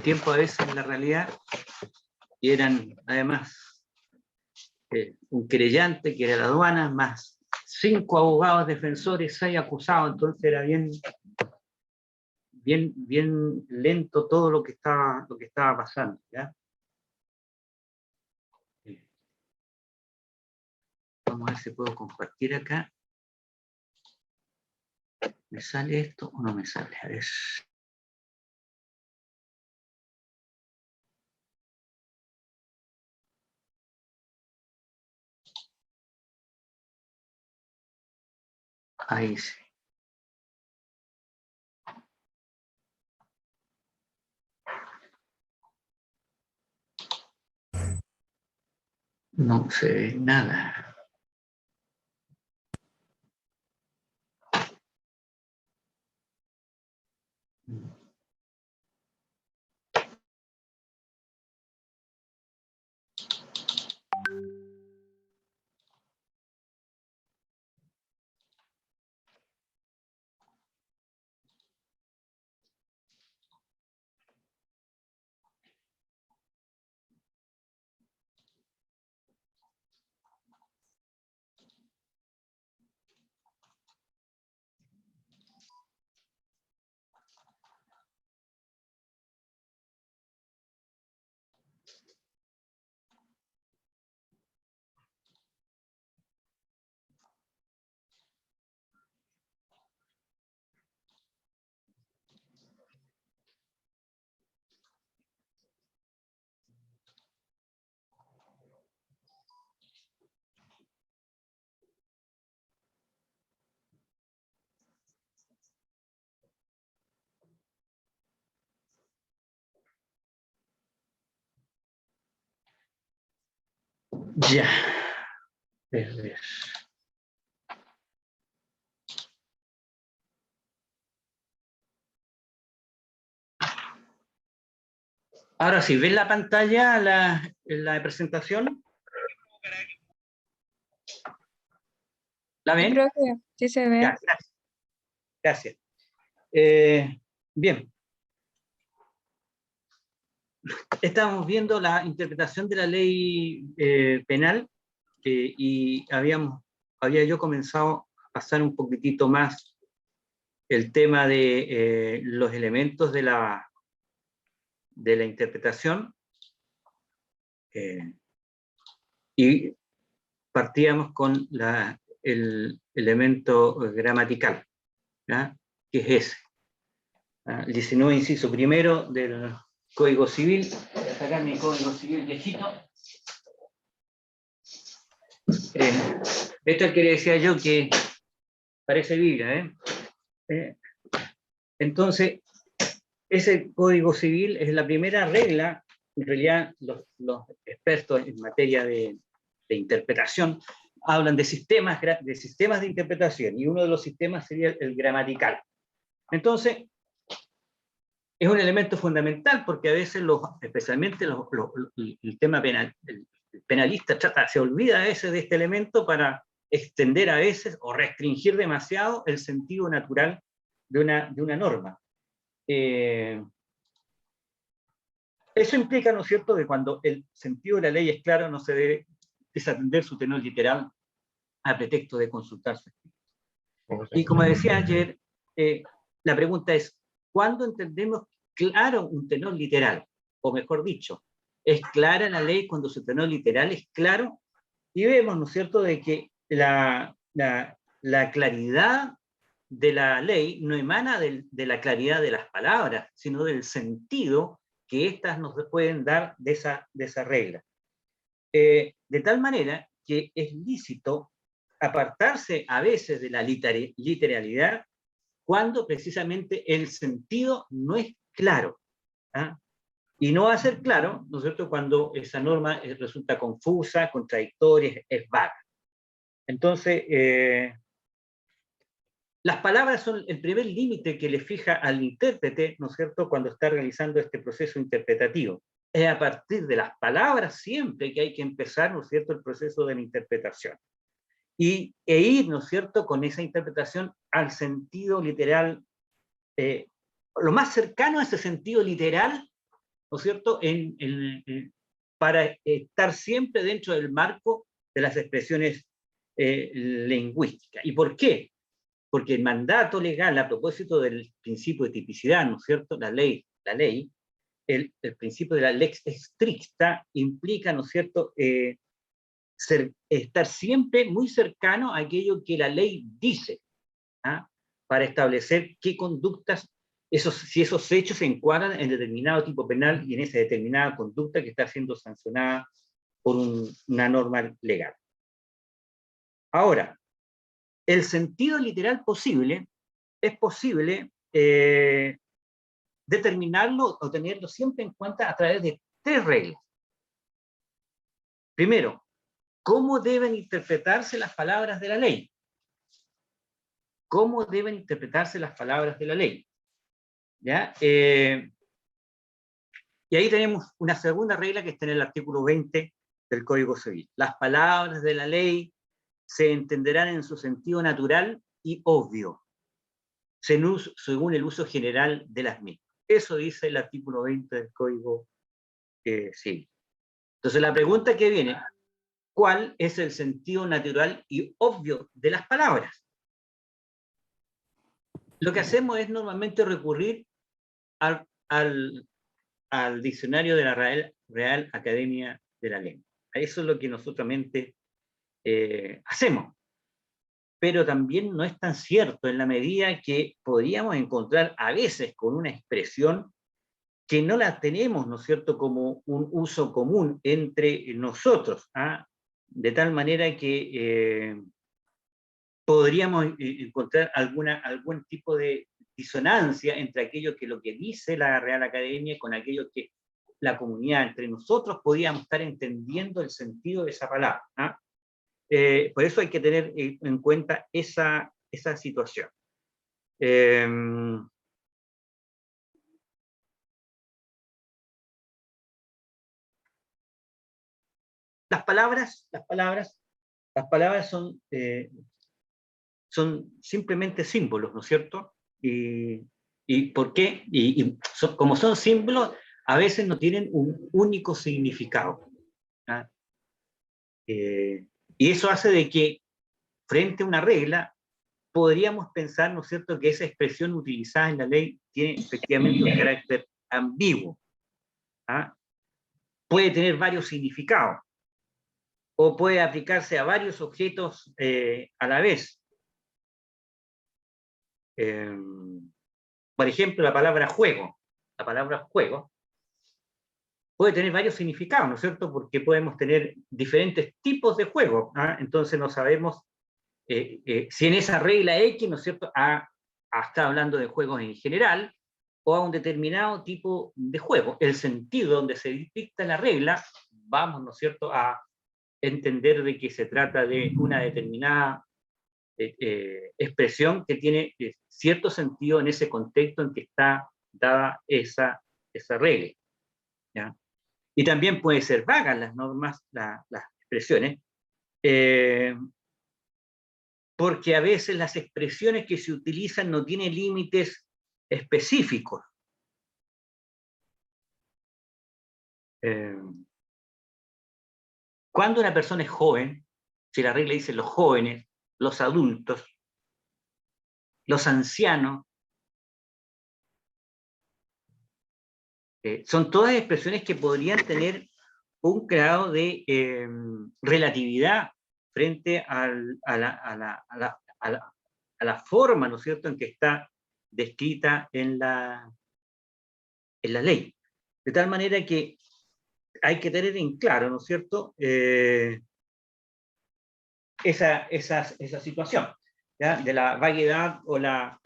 tiempo a veces en la realidad, y eran además un querellante, que era la aduana, más 5 abogados defensores, 6 acusados, entonces era bien lento todo lo que estaba pasando, ¿ya? Vamos a ver si puedo compartir acá. ¿Me sale esto o no me sale? A ver. Ahí sí. No se ve nada. Ya. Ver. Ahora sí, ¿ven la pantalla, la presentación? ¿La ven? Creo que sí se ve. Ya, gracias. Bien. Estamos viendo la interpretación de la ley penal y había yo comenzado a pasar un poquitito más el tema de los elementos de la interpretación y partíamos con el elemento gramatical, ¿ya? Que es ese. El 19 inciso primero del Código Civil. Voy a sacar mi Código Civil viejito. Esto es que le decía yo que parece Biblia, entonces, ese Código Civil es la primera regla. En realidad, los expertos en materia de interpretación hablan de sistemas de interpretación, y uno de los sistemas sería el gramatical. Entonces, es un elemento fundamental porque a veces, especialmente el tema penal, el penalista se olvida a veces de este elemento para extender a veces o restringir demasiado el sentido natural de una norma. Eso implica, ¿no es cierto?, que cuando el sentido de la ley es claro, no se debe desatender su tenor literal a pretexto de consultar su espíritu. Y como decía ayer, la pregunta es, ¿cuándo entendemos claro un tenor literal? O mejor dicho, ¿es clara la ley cuando su tenor literal es claro? Y vemos, ¿no es cierto?, de que la claridad de la ley no emana de la claridad de las palabras, sino del sentido que éstas nos pueden dar de esa regla. De tal manera que es lícito apartarse a veces de la literalidad cuando precisamente el sentido no es claro. ¿Ah? Y no va a ser claro, ¿no es cierto?, cuando esa norma resulta confusa, contradictoria, es vaga. Entonces, las palabras son el primer límite que le fija al intérprete, ¿no es cierto?, cuando está realizando este proceso interpretativo. Es a partir de las palabras siempre que hay que empezar, ¿no es cierto?, el proceso de la interpretación. E ir, ¿no es cierto?, con esa interpretación al sentido literal, lo más cercano a ese sentido literal ¿no es cierto?, para estar siempre dentro del marco de las expresiones lingüísticas. ¿Y por qué? Porque el mandato legal, a propósito del principio de tipicidad, ¿no es cierto?, la ley, el principio de la lex stricta implica, ¿no es cierto?, estar siempre muy cercano a aquello que la ley dice, ¿ah?, para establecer qué conductas, si esos hechos se encuadran en determinado tipo penal y en esa determinada conducta que está siendo sancionada por una norma legal. Ahora, el sentido literal posible, es posible determinarlo o tenerlo siempre en cuenta a través de 3 reglas. Primero, ¿cómo deben interpretarse las palabras de la ley? ¿Cómo deben interpretarse las palabras de la ley? ¿Ya? Y ahí tenemos una segunda regla que está en el artículo 20 del Código Civil. Las palabras de la ley se entenderán en su sentido natural y obvio, según el uso general de las mismas. Eso dice el artículo 20 del Código Civil. Entonces la pregunta que viene, ¿cuál es el sentido natural y obvio de las palabras? Lo que hacemos es normalmente recurrir al diccionario de la Real Academia de la Lengua. Eso es lo que nosotros hacemos. Pero también no es tan cierto en la medida que podríamos encontrar a veces con una expresión que no la tenemos, ¿no es cierto?, como un uso común entre nosotros, ¿ah?, de tal manera que podríamos encontrar algún tipo de disonancia entre aquello que lo que dice la Real Academia con aquello que la comunidad, entre nosotros, podíamos estar entendiendo el sentido de esa palabra, ¿ah? Por eso hay que tener en cuenta esa situación. Las palabras son simplemente símbolos, ¿no es cierto? ¿Y por qué? Como son símbolos, a veces no tienen un único significado, ¿ah? Y eso hace de que, frente a una regla, podríamos pensar, ¿no es cierto?, que esa expresión utilizada en la ley tiene efectivamente un carácter ambiguo, ¿ah? Puede tener varios significados, o puede aplicarse a varios objetos a la vez. Por ejemplo, la palabra juego. La palabra juego puede tener varios significados, ¿no es cierto? Porque podemos tener diferentes tipos de juegos, ¿ah? Entonces no sabemos si en esa regla X, ¿no es cierto?, está hablando de juegos en general o a un determinado tipo de juego. El sentido donde se dicta la regla, vamos, ¿no es cierto?, a entender de que se trata de una determinada expresión que tiene cierto sentido en ese contexto en que está dada esa regla, ¿ya? Y también puede ser vagas las normas, las expresiones, porque a veces las expresiones que se utilizan no tienen límites específicos. Cuando una persona es joven, si la regla dice los jóvenes, los adultos, los ancianos, son todas expresiones que podrían tener un grado de relatividad frente a la forma, ¿no es cierto?, en que está descrita en la ley. De tal manera que hay que tener en claro, ¿no es cierto?, esa situación, ¿ya?, de la vaguedad o la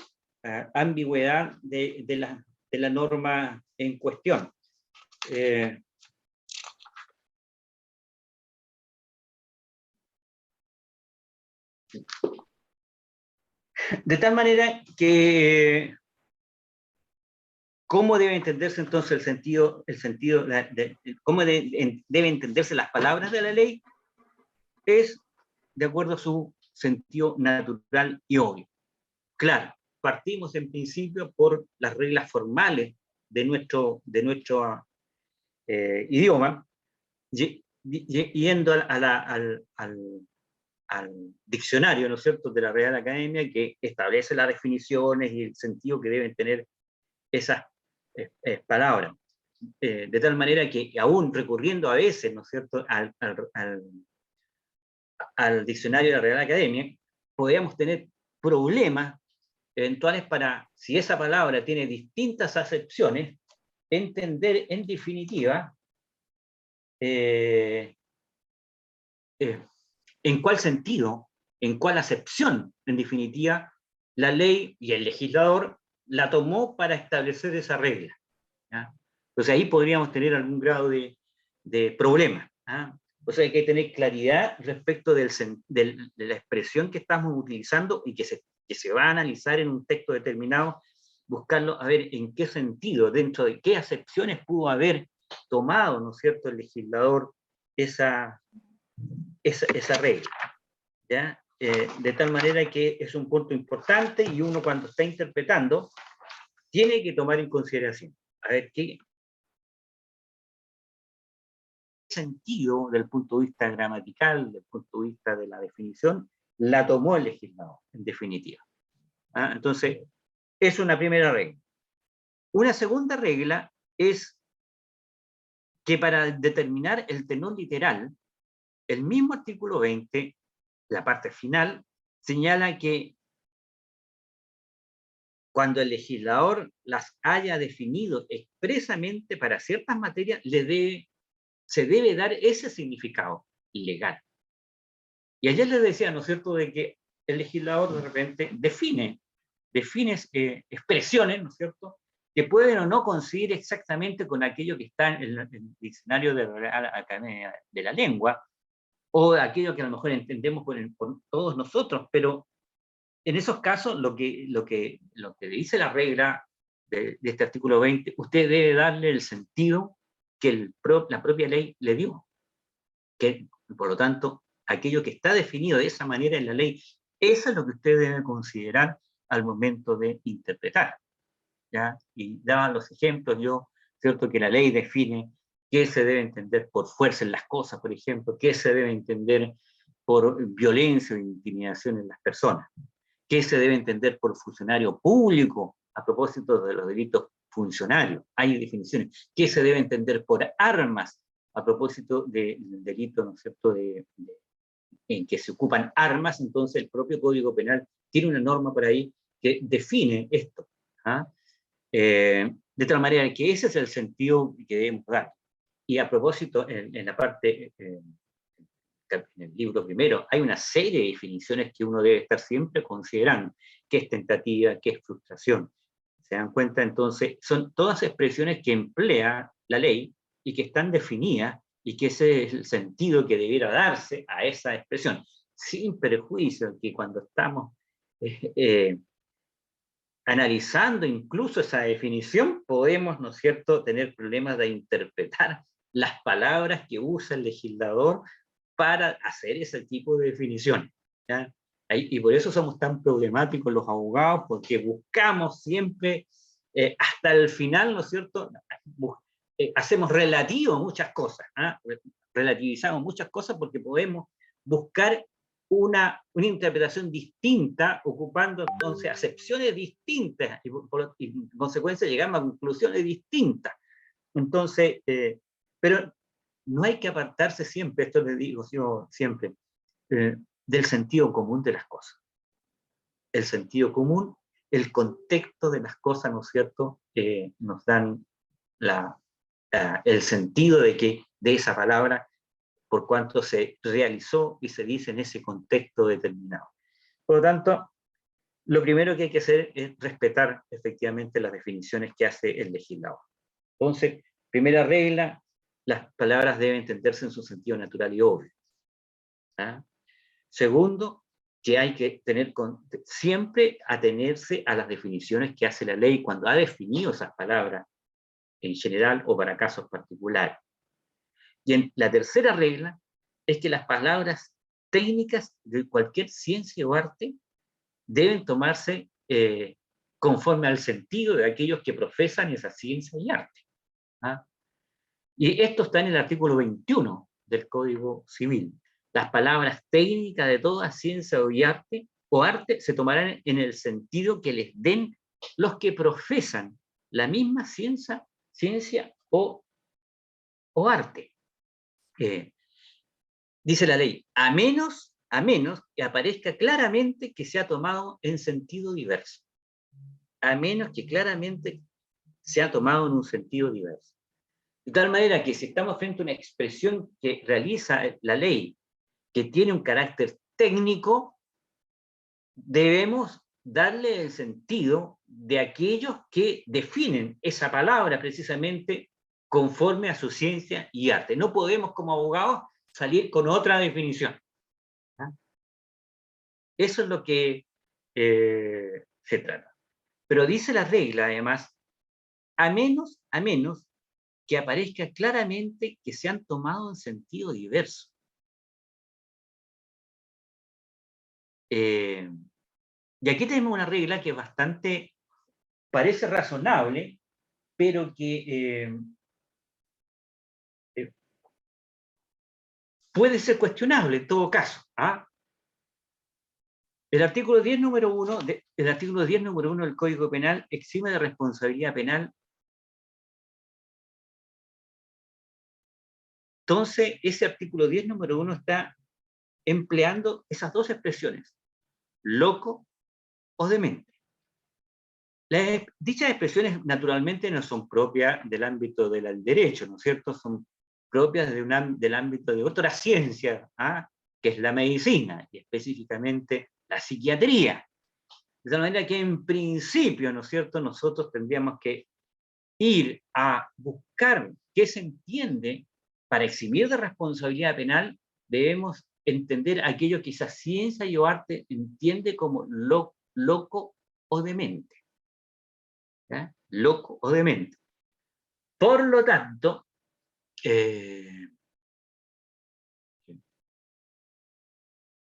ambigüedad de la norma en cuestión. De tal manera que, ¿cómo debe entenderse entonces el sentido cómo deben entenderse las palabras de la ley? Es de acuerdo a su sentido natural y obvio. Claro, partimos en principio por las reglas formales de nuestro idioma, yendo al diccionario, ¿no es cierto?, de la Real Academia, que establece las definiciones y el sentido que deben tener esas palabras. De tal manera que aún recurriendo a veces, ¿no es cierto?, al diccionario de la Real Academia, podríamos tener problemas eventuales para, si esa palabra tiene distintas acepciones, entender en definitiva en cuál sentido, en cuál acepción, en definitiva, la ley y el legislador la tomó para establecer esa regla, ¿ya? Entonces ahí podríamos tener algún grado de problema, ¿ah? O sea, hay que tener claridad respecto de la expresión que estamos utilizando y que se va a analizar en un texto determinado, buscarlo, a ver en qué sentido, dentro de qué acepciones pudo haber tomado, ¿no es cierto?, el legislador esa regla, ¿ya? De tal manera que es un punto importante y uno cuando está interpretando tiene que tomar en consideración, a ver qué sentido del punto de vista gramatical, del punto de vista de la definición, la tomó el legislador, en definitiva. ¿Ah? Entonces, es una primera regla. Una segunda regla es que para determinar el tenor literal, el mismo artículo 20, la parte final, señala que cuando el legislador las haya definido expresamente para ciertas materias, se debe dar ese significado legal. Y ayer les decía, ¿no es cierto?, de que el legislador de repente define expresiones, ¿no es cierto?, que pueden o no coincidir exactamente con aquello que está en el diccionario de la Real Academia de la Lengua, o aquello que a lo mejor entendemos por todos nosotros, pero en esos casos lo que dice la regla de este artículo 20, usted debe darle el sentido que la propia ley le dio, que por lo tanto aquello que está definido de esa manera en la ley, eso es lo que usted debe considerar al momento de interpretar, ¿ya? Y daban los ejemplos, cierto, que la ley define qué se debe entender por fuerza en las cosas, por ejemplo, qué se debe entender por violencia o intimidación en las personas, qué se debe entender por funcionario público a propósito de los delitos funcionarios, hay definiciones, qué se debe entender por armas a propósito del delito, ¿no es cierto?, en que se ocupan armas. Entonces el propio Código Penal tiene una norma por ahí que define esto, ¿ah? De tal manera que ese es el sentido que debemos dar. Y a propósito, en la parte, en el libro primero, hay una serie de definiciones que uno debe estar siempre considerando, qué es tentativa, qué es frustración. ¿Se dan cuenta? Entonces, son todas expresiones que emplea la ley y que están definidas, y que ese es el sentido que debiera darse a esa expresión, sin perjuicio que cuando estamos analizando incluso esa definición, podemos, ¿no es cierto?, tener problemas de interpretar las palabras que usa el legislador para hacer ese tipo de definiciones, ¿ya? Y por eso somos tan problemáticos los abogados, porque buscamos siempre, hasta el final, ¿no es cierto?, hacemos relativo muchas cosas, ¿ah? Relativizamos muchas cosas porque podemos buscar una interpretación distinta, ocupando entonces acepciones distintas, y en consecuencia llegamos a conclusiones distintas. Entonces, pero no hay que apartarse siempre, esto le digo yo siempre, del sentido común de las cosas. El sentido común, el contexto de las cosas, ¿no es cierto?, nos dan el sentido de esa palabra, por cuanto se realizó y se dice en ese contexto determinado. Por lo tanto, lo primero que hay que hacer es respetar efectivamente las definiciones que hace el legislador. Entonces, primera regla, las palabras deben entenderse en su sentido natural y obvio. ¿Ah? Segundo, que hay que siempre atenerse a las definiciones que hace la ley cuando ha definido esas palabras en general o para casos particulares. Y la tercera regla es que las palabras técnicas de cualquier ciencia o arte deben tomarse conforme al sentido de aquellos que profesan esa ciencia y arte. ¿Ah? Y esto está en el artículo 21 del Código Civil. Las palabras técnicas de toda ciencia o arte se tomarán en el sentido que les den los que profesan la misma ciencia o arte. Dice la ley, a menos que aparezca claramente que se ha tomado en sentido diverso. A menos que claramente se ha tomado en un sentido diverso. De tal manera que si estamos frente a una expresión que realiza la ley, que tiene un carácter técnico, debemos darle el sentido de aquellos que definen esa palabra precisamente conforme a su ciencia y arte. No podemos como abogados salir con otra definición. ¿Ah? Eso es lo que se trata. Pero dice la regla, además, a menos que aparezca claramente que se han tomado en sentido diverso. Y aquí tenemos una regla que bastante parece razonable, pero que puede ser cuestionable en todo caso. ¿Ah? El artículo 10, número 1, del Código Penal exime de responsabilidad penal. Entonces, ese artículo 10, número 1 está empleando esas dos expresiones, loco o demente. Dichas expresiones naturalmente no son propias del ámbito del derecho, ¿no es cierto? Son propias del ámbito de otra ciencia, ¿ah? Que es la medicina, y específicamente la psiquiatría. De tal manera que en principio, ¿no es cierto?, nosotros tendríamos que ir a buscar qué se entiende para eximir de responsabilidad penal. Debemos entender aquello que esa ciencia y o arte entiende como loco o demente. ¿Ya? Loco o demente. Por lo tanto,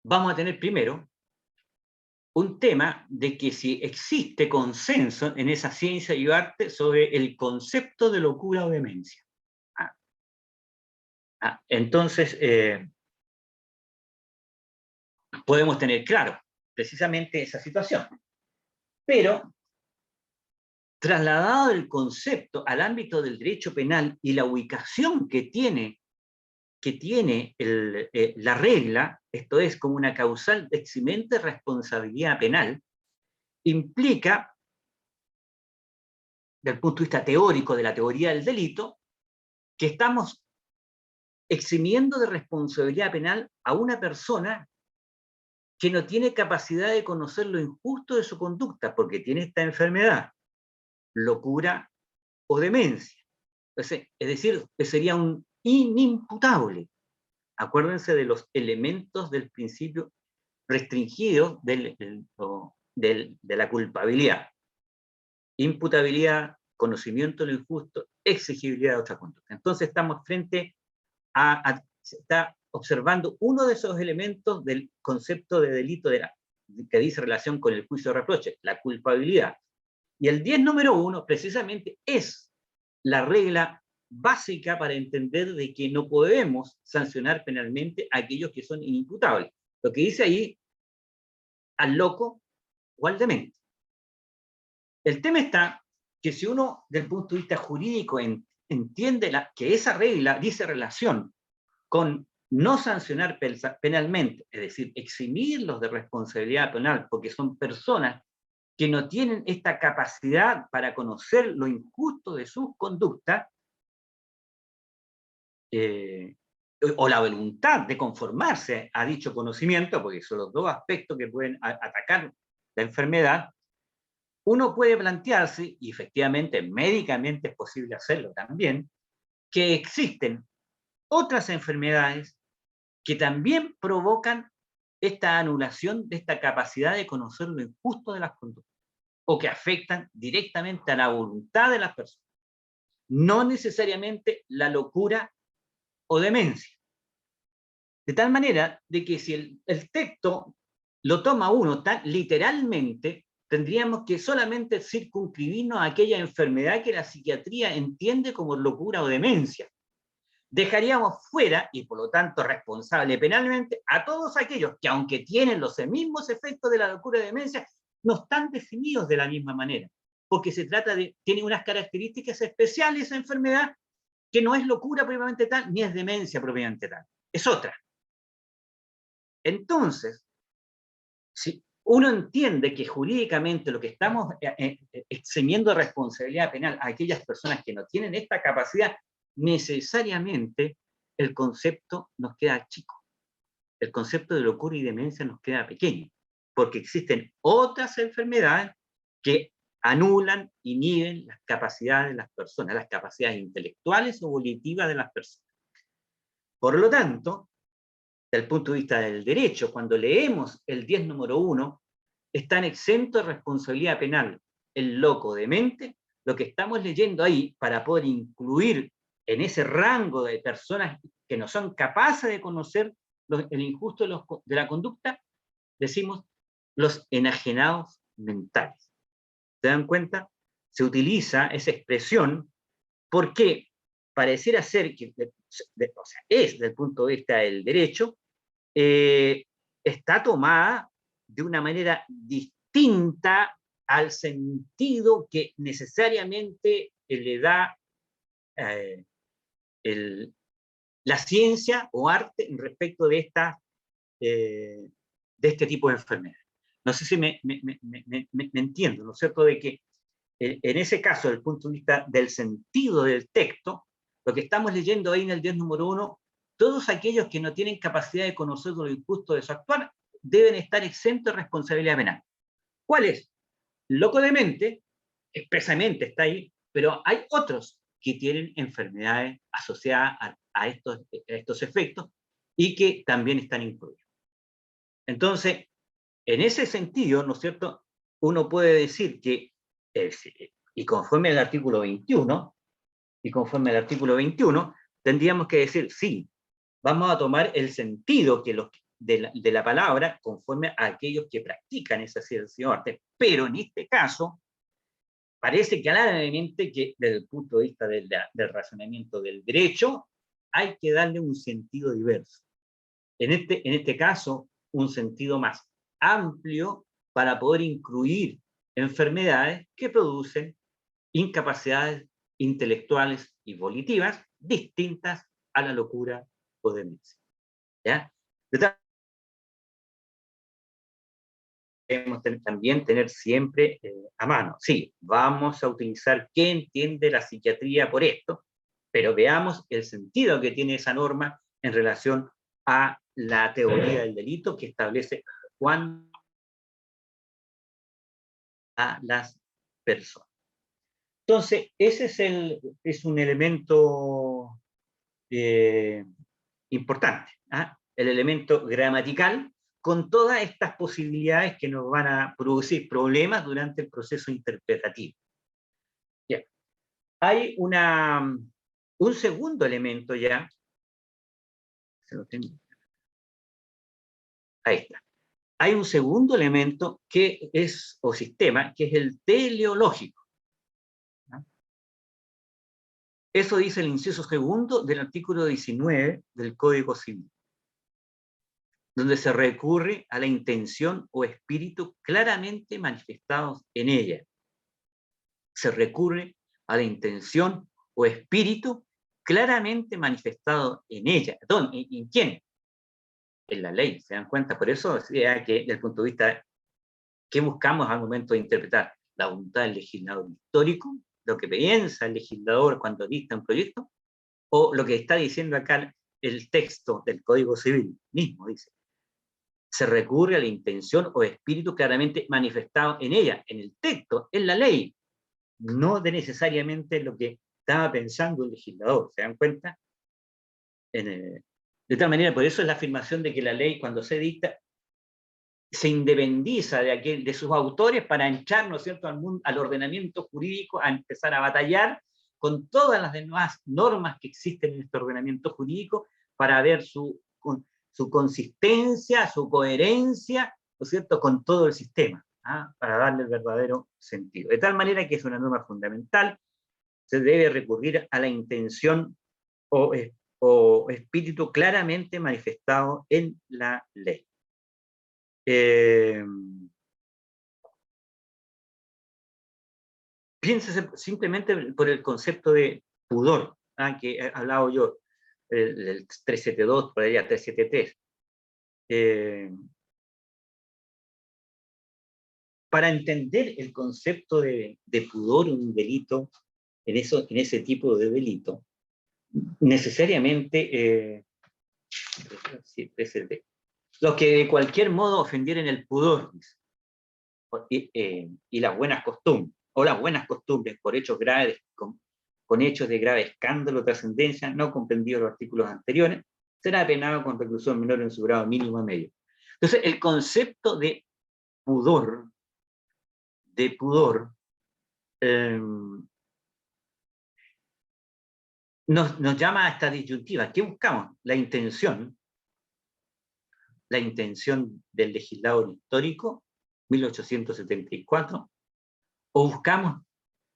vamos a tener primero un tema de que si existe consenso en esa ciencia y arte sobre el concepto de locura o demencia. Entonces, podemos tener claro precisamente esa situación. Pero, trasladado el concepto al ámbito del derecho penal y la ubicación que tiene la regla, esto es, como una causal de eximente responsabilidad penal, implica, desde el punto de vista teórico de la teoría del delito, que estamos eximiendo de responsabilidad penal a una persona que no tiene capacidad de conocer lo injusto de su conducta, porque tiene esta enfermedad, locura o demencia. Entonces, es decir, que sería un inimputable. Acuérdense de los elementos del principio restringido de la culpabilidad. Imputabilidad, conocimiento de lo injusto, exigibilidad de otra conducta. Entonces estamos frente se está observando uno de esos elementos del concepto de delito que dice relación con el juicio de reproche, la culpabilidad. Y el 10 número 1 precisamente es la regla básica para entender de que no podemos sancionar penalmente a aquellos que son inimputables. Lo que dice ahí, al loco o al demente. El tema está que si uno, desde el punto de vista jurídico, entiende que esa regla dice relación con no sancionar penalmente, es decir, eximirlos de responsabilidad penal, porque son personas que no tienen esta capacidad para conocer lo injusto de sus conductas, o la voluntad de conformarse a dicho conocimiento, porque son los dos aspectos que pueden atacar la enfermedad, uno puede plantearse, y efectivamente médicamente es posible hacerlo también, que existen otras enfermedades que también provocan esta anulación de esta capacidad de conocer lo injusto de las conductas, o que afectan directamente a la voluntad de las personas. No necesariamente la locura o demencia. De tal manera de que si el texto lo toma uno tan literalmente, tendríamos que solamente circunscribirnos a aquella enfermedad que la psiquiatría entiende como locura o demencia. dejaríamos fuera, y por lo tanto responsable penalmente, a todos aquellos que, aunque tienen los mismos efectos de la locura y demencia, no están definidos de la misma manera, porque se trata de, tiene unas características especiales esa enfermedad, que no es locura propiamente tal, ni es demencia propiamente tal, es otra. Entonces, si uno entiende que jurídicamente lo que estamos eximiendo responsabilidad penal a aquellas personas que no tienen esta capacidad, necesariamente el concepto nos queda chico. El concepto de locura y demencia nos queda pequeño, porque existen otras enfermedades que anulan, inhiben las capacidades de las personas, las capacidades intelectuales o volitivas de las personas. Por lo tanto, desde el punto de vista del derecho, cuando leemos el 10 número 1, están exentos de responsabilidad penal el loco demente. Lo que estamos leyendo ahí, para poder incluir en ese rango de personas que no son capaces de conocer el injusto de la conducta, decimos los enajenados mentales. ¿Se dan cuenta? Se utiliza esa expresión porque pareciera ser que, o sea, es desde el punto de vista del derecho, está tomada de una manera distinta al sentido que necesariamente le da la ciencia o arte respecto de, de este tipo de enfermedades. No sé si me entiendo, ¿no es cierto?, de que en ese caso, desde el punto de vista del sentido del texto, lo que estamos leyendo ahí en el 10 número 1, todos aquellos que no tienen capacidad de conocer lo injusto de su actuar deben estar exentos de responsabilidad penal. ¿Cuál es? Loco demente, expresamente está ahí, pero hay otros que tienen enfermedades asociadas a estos efectos y que también están incluidos. Entonces, en ese sentido, ¿no es cierto?, uno puede decir que, y conforme al artículo 21, tendríamos que decir, sí, vamos a tomar el sentido que de la palabra conforme a aquellos que practican esa ciencia o arte, pero en este caso, parece claramente que desde el punto de vista del razonamiento del derecho, hay que darle un sentido diverso. En este caso, un sentido más amplio para poder incluir enfermedades que producen incapacidades intelectuales y volitivas distintas a la locura o demencia. ¿Ya? Debemos también tener siempre a mano. Sí, vamos a utilizar qué entiende la psiquiatría por esto, pero veamos el sentido que tiene esa norma en relación a la teoría del delito que establece cuándo a las personas. Entonces, ese es un elemento importante, ¿ah? El elemento gramatical, con todas estas posibilidades que nos van a producir problemas durante el proceso interpretativo. Bien. Hay un segundo elemento ya, se lo tengo. Ahí está. Hay un segundo elemento que es, o sistema, que es el teleológico. ¿No? Eso dice el inciso segundo del artículo 19 del Código Civil, donde se recurre a la intención o espíritu claramente manifestados en ella. Se recurre a la intención o espíritu claramente manifestado en ella. ¿En quién? En la ley, ¿se dan cuenta? Por eso decía que, desde el punto de vista, ¿qué buscamos al momento de interpretar? La voluntad del legislador histórico, lo que piensa el legislador cuando dicta un proyecto, o lo que está diciendo acá el texto del Código Civil mismo, dice. Se recurre a la intención o espíritu claramente manifestado en ella, en el texto, en la ley, no de necesariamente lo que estaba pensando el legislador, ¿se dan cuenta? De tal manera, por eso es la afirmación de que la ley, cuando se dicta, se independiza de sus autores para entrar, ¿no es cierto?, al ordenamiento jurídico, a empezar a batallar con todas las demás normas que existen en este ordenamiento jurídico para ver su consistencia, su coherencia, ¿no es cierto?, con todo el sistema, ¿ah? Para darle el verdadero sentido. De tal manera que es una norma fundamental, se debe recurrir a la intención o o espíritu claramente manifestado en la ley. Piénsese simplemente por el concepto de pudor, que he hablado yo, el 372, por allá 373. Para entender el concepto de pudor, un delito, en ese tipo de delito, necesariamente, los que de cualquier modo ofendieran el pudor y las buenas costumbres, o las buenas costumbres por hechos graves, con hechos de grave escándalo o trascendencia, no comprendidos los artículos anteriores, será penado con reclusión menor en su grado mínimo a medio. Entonces, el concepto de pudor, nos llama a esta disyuntiva. ¿Qué buscamos? La intención del legislador histórico, 1874, o buscamos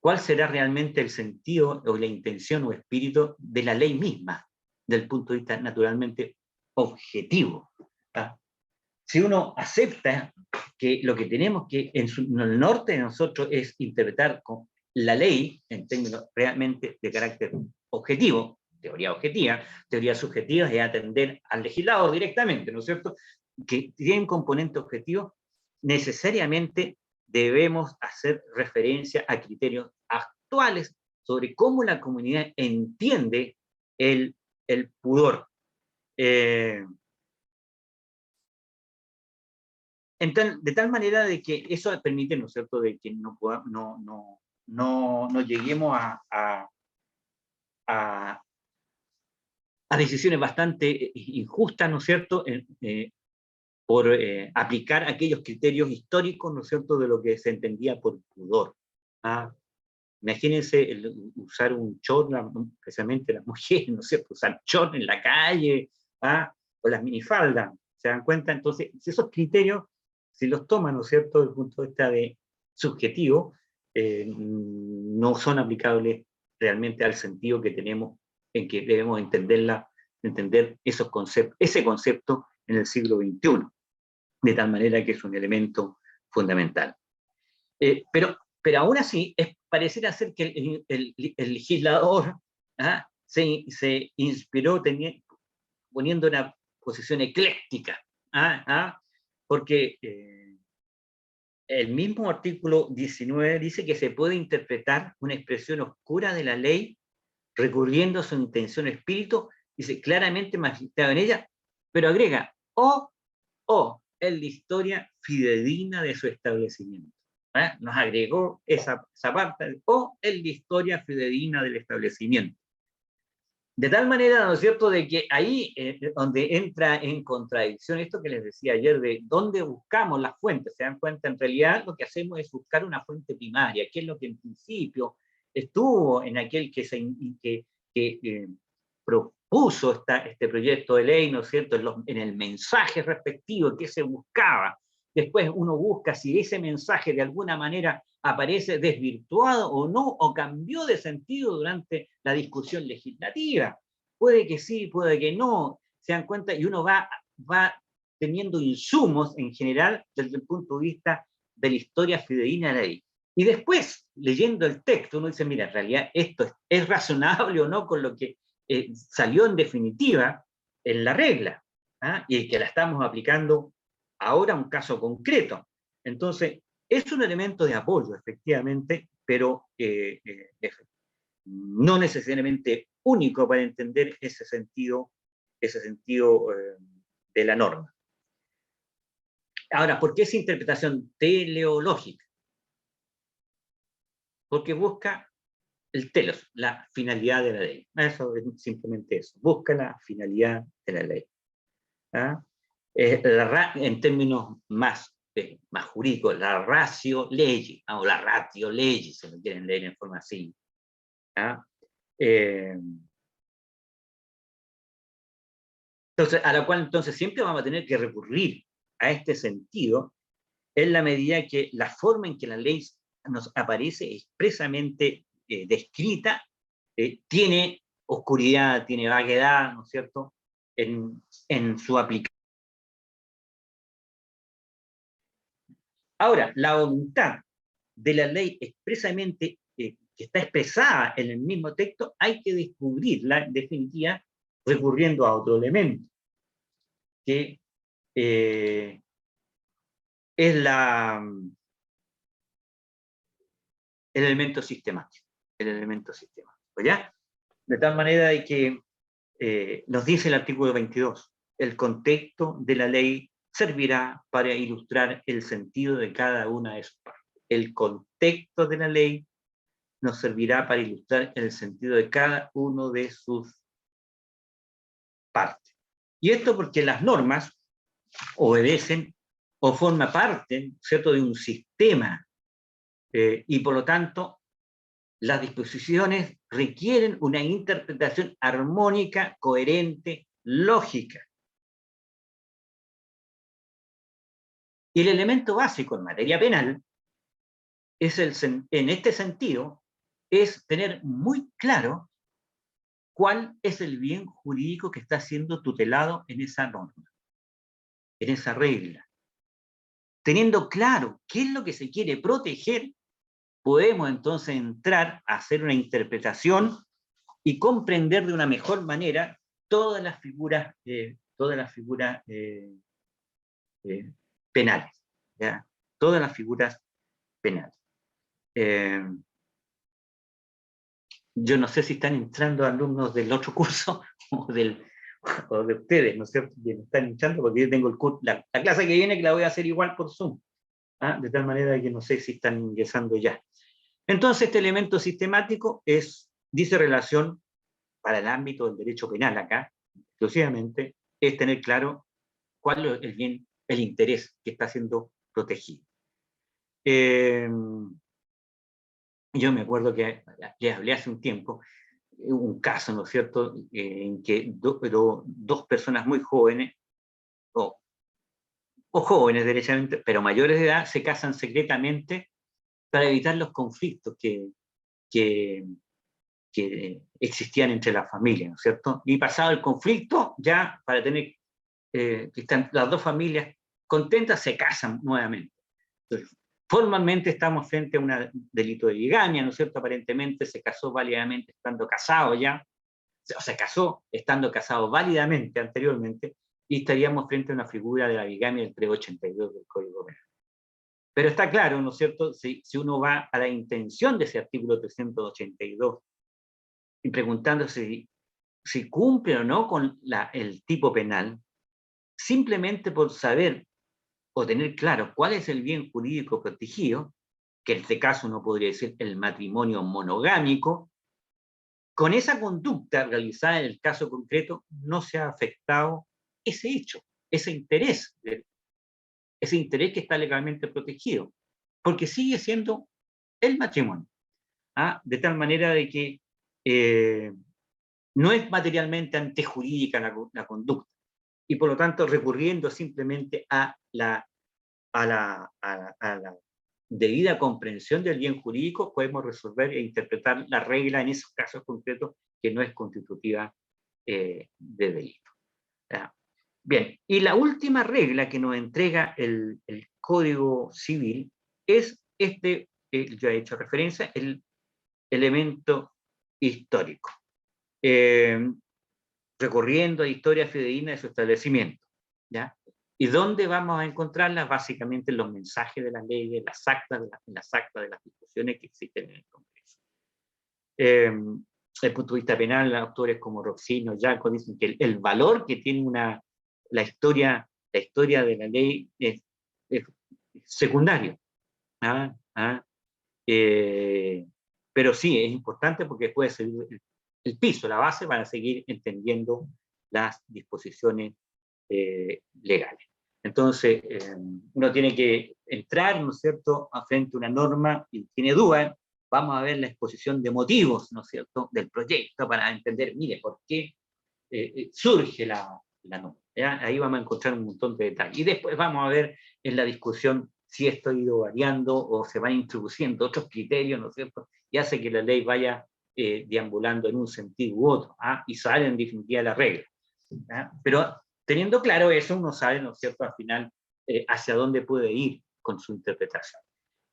cuál será realmente el sentido o la intención o espíritu de la ley misma, del punto de vista naturalmente objetivo. Si uno acepta que lo que tenemos que en el norte de nosotros es interpretar con la ley en términos realmente de carácter objetivo, teoría objetiva, teoría subjetiva es atender al legislador directamente, ¿no es cierto?, que tiene un componente objetivo, necesariamente debemos hacer referencia a criterios actuales sobre cómo la comunidad entiende el pudor. Entonces, de tal manera de que eso permite, ¿no es cierto?, de que no lleguemos a decisiones bastante injustas, ¿no es cierto?, por aplicar aquellos criterios históricos, ¿no es cierto?, de lo que se entendía por pudor. Imagínense usar un short, especialmente las mujeres, ¿no es cierto?, usar short en la calle, o las minifaldas, ¿se dan cuenta? Entonces, esos criterios, si los toman, ¿no es cierto?, desde el punto de vista de subjetivo, no son aplicables realmente al sentido que tenemos, en que debemos entender ese concepto en el siglo XXI, de tal manera que es un elemento fundamental. Pero aún así, pareciera ser que el legislador se inspiró poniendo una posición ecléctica, porque el mismo artículo 19 dice que se puede interpretar una expresión oscura de la ley recurriendo a su intención o espíritu, dice claramente magistrado en ella, pero agrega, o en la historia fidedigna de su establecimiento. Nos agregó esa parte, o en la historia fidedigna del establecimiento. De tal manera, ¿no es cierto?, de que ahí donde entra en contradicción esto que les decía ayer, de dónde buscamos las fuentes. Se dan cuenta, en realidad lo que hacemos es buscar una fuente primaria, que es lo que en principio estuvo en aquel que propuso este proyecto de ley, ¿no es cierto?, en el mensaje respectivo que se buscaba. Después uno busca si ese mensaje de alguna manera aparece desvirtuado o no, o cambió de sentido durante la discusión legislativa. Puede que sí, puede que no, se dan cuenta, y uno va teniendo insumos en general desde el punto de vista de la historia fidedigna de la ley. Y después, leyendo el texto, uno dice, mira, en realidad esto es razonable o no con lo que salió en definitiva en la regla, y que la estamos aplicando ahora a un caso concreto. Entonces, es un elemento de apoyo, efectivamente, pero no necesariamente único para entender ese sentido de la norma. Ahora, ¿por qué esa interpretación teleológica? Porque busca el telos, la finalidad de la ley. Eso es simplemente eso, busca la finalidad de la ley. En términos más jurídicos, la ratio legis, o la ratio legis, si lo quieren leer en forma así. Entonces, a la cual entonces siempre vamos a tener que recurrir a este sentido en la medida que la forma en que la ley nos aparece expresamente descrita tiene oscuridad, tiene vaguedad, ¿no es cierto?, en su aplicación. Ahora, la voluntad de la ley expresamente, que está expresada en el mismo texto, hay que descubrirla en definitiva recurriendo a otro elemento, que es el elemento sistemático. El elemento sistemático, ¿ya? De tal manera de que nos dice el artículo 22, el contexto de la ley servirá para ilustrar el sentido de cada una de sus partes. El contexto de la ley nos servirá para ilustrar el sentido de cada uno de sus partes. Y esto porque las normas obedecen o forman parte, ¿cierto?, de un sistema, y por lo tanto las disposiciones requieren una interpretación armónica, coherente, lógica. Y el elemento básico en materia penal es en este sentido, es tener muy claro cuál es el bien jurídico que está siendo tutelado en esa norma, en esa regla. Teniendo claro qué es lo que se quiere proteger, podemos entonces entrar a hacer una interpretación y comprender de una mejor manera todas las figuras penales, ¿ya? Todas las figuras penales. Yo no sé si están entrando alumnos del otro curso o de ustedes, ¿no es cierto? Que me están entrando, porque yo tengo la clase que viene que la voy a hacer igual por Zoom, ¿ah? De tal manera que no sé si están ingresando ya. Entonces, este elemento sistemático dice relación para el ámbito del derecho penal acá, exclusivamente, es tener claro cuál es el bien, el interés que está siendo protegido. Yo me acuerdo que les hablé hace un tiempo, un caso, ¿no es cierto?, en que dos personas muy jóvenes, o jóvenes derechamente, pero mayores de edad, se casan secretamente para evitar los conflictos que existían entre las familias, ¿no es cierto? Y pasado el conflicto, ya para tener que están las dos familias contentas, se casan nuevamente. Entonces, formalmente estamos frente a un delito de bigamia, ¿no es cierto? Aparentemente se casó válidamente estando casado ya, o se casó estando casado válidamente anteriormente, y estaríamos frente a una figura de la bigamia del 382 del Código Penal. Pero está claro, ¿no es cierto?, si uno va a la intención de ese artículo 382 y preguntándose si cumple o no con el tipo penal, simplemente por saber o tener claro cuál es el bien jurídico protegido, que en este caso uno podría decir el matrimonio monogámico, con esa conducta realizada en el caso concreto no se ha afectado ese hecho, ese interés que está legalmente protegido, porque sigue siendo el matrimonio, ¿ah? De tal manera de que no es materialmente antejurídica la conducta, y por lo tanto recurriendo simplemente a la debida comprensión del bien jurídico, podemos resolver e interpretar la regla en esos casos concretos que no es constitutiva de delito. ¿Ya? Bien, y la última regla que nos entrega el Código Civil es yo he hecho referencia, el elemento histórico, recorriendo a historia fidedigna de su establecimiento, ¿ya? ¿Y dónde vamos a encontrarlas? Básicamente en los mensajes de las leyes, en las actas de las discusiones que existen en el Congreso. Desde el punto de vista penal, autores como Roxino, Jaco, dicen que el valor que tiene la historia de la ley es secundario. ¿Ah? ¿Ah? Pero sí, es importante porque puede ser el piso, la base, para seguir entendiendo las disposiciones legales. Entonces, uno tiene que entrar, ¿no es cierto?, frente a una norma y tiene dudas, vamos a ver la exposición de motivos, ¿no es cierto?, del proyecto para entender, mire, por qué surge la norma. ¿Ya? Ahí vamos a encontrar un montón de detalles. Y después vamos a ver en la discusión si esto ha ido variando o se van introduciendo otros criterios, ¿no es cierto?, y hace que la ley vaya deambulando en un sentido u otro, y sale en definitiva la regla. Pero teniendo claro eso, uno sabe, ¿no es cierto?, al final hacia dónde puede ir con su interpretación,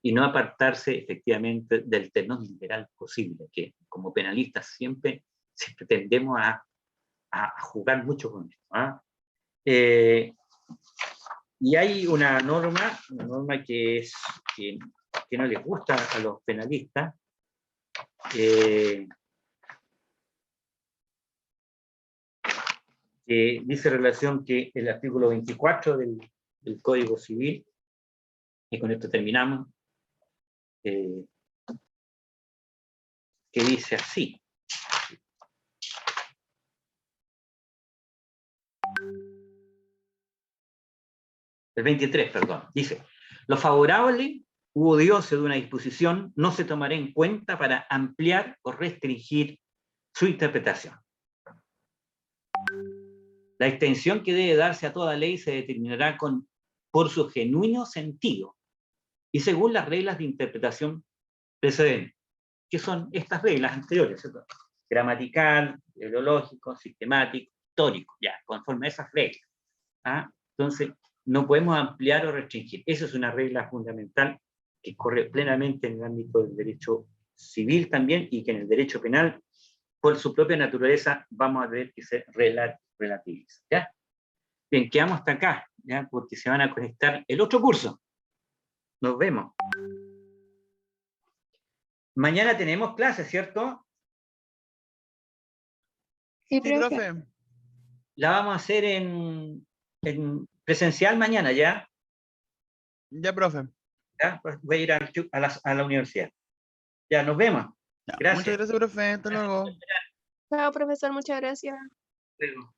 y no apartarse efectivamente del tenor literal posible, que como penalistas siempre tendemos a jugar mucho con esto. Y hay una norma que no les gusta a los penalistas, que dice relación que el artículo 24 del Código Civil, y con esto terminamos, que dice así. El 23, perdón, dice: lo favorable u odioso de una disposición no se tomará en cuenta para ampliar o restringir su interpretación. La extensión que debe darse a toda ley se determinará por su genuino sentido y según las reglas de interpretación precedentes, que son estas reglas anteriores, ¿cierto? Gramatical, ideológico, sistemático, histórico, ya, conforme a esas reglas. Entonces, no podemos ampliar o restringir. Esa es una regla fundamental que corre plenamente en el ámbito del derecho civil también, y que en el derecho penal, por su propia naturaleza, vamos a ver que se relativiza. ¿Ya? Bien, quedamos hasta acá, ¿ya? Porque se van a conectar el otro curso. Nos vemos. Mañana tenemos clases, ¿cierto? Sí, profe. La vamos a hacer en presencial mañana, ¿ya? Ya, profe. ¿Ya? Pues voy a ir a la universidad. Ya, nos vemos. Ya. Gracias. Muchas gracias, profe. Hasta luego. Chao, profesor, muchas gracias. Luego.